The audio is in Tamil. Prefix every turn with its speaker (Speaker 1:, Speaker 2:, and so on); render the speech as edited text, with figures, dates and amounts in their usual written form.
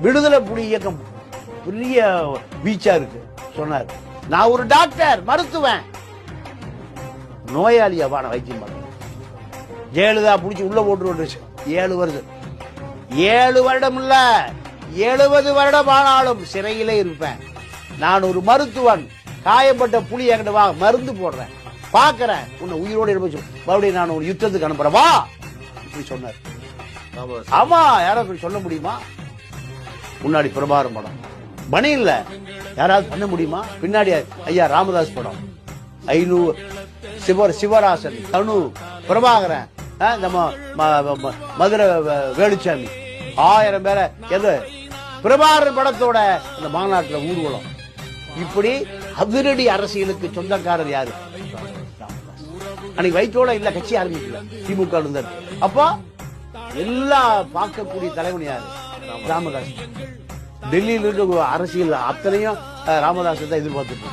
Speaker 1: விடுதலை புலி இயக்கம் பெரிய வீச்சா இருக்கு சொன்னார். நான் ஒரு டாக்டர், மருத்துவன், நோயாளியாவா நான் வைத்தியம் பண்ண. ஜெயலலிதா புடிச்சு உள்ள போட்டு 7 வருஷம், 7 வருடம் இல்ல 70 வருடம் ஆனாலும் சிறையிலே இருப்பேன். நான் ஒரு மருத்துவன், காயப்பட்ட புலி என்கிட்ட வா, மருந்து போடுறேன், பாக்குறேன், உன்னை உயிரோடு எடுத்து மறுபடியும் நான் ஒரு யுத்தத்துக்கு அனுப்புறேன் வா, இப்படி சொன்னார். ஆமா, யாராவது சொல்ல முடியுமா? முன்னாடி பிரபாரம் படம் பணி இல்ல, யாராவது பண்ண முடியுமா? பின்னாடி ஐயா ராமதாஸ் படம் 500 சிவராசன், தனு, பிரபாகரன், மதுரை வேலுச்சாமி, 1000 பேரை எது பிரபாகரன் படத்தோட அந்த மாநாட்டில் ஊர்வலம். இப்படி அதிரடி அரசியலுக்கு சொந்தக்காரர் யாரு? அன்னைக்கு வயிற்றோட இல்ல, கட்சி ஆரம்பிக்கல, திமுக இருந்தார். அப்போ எல்லாம் பார்க்கக்கூடிய தலைவன் யாரு? ராமதாஸ். டெல்லியில இருக்க அரசியல் அத்தனையும் ராமதாஸ் தான் எதிர்பார்த்துட்டு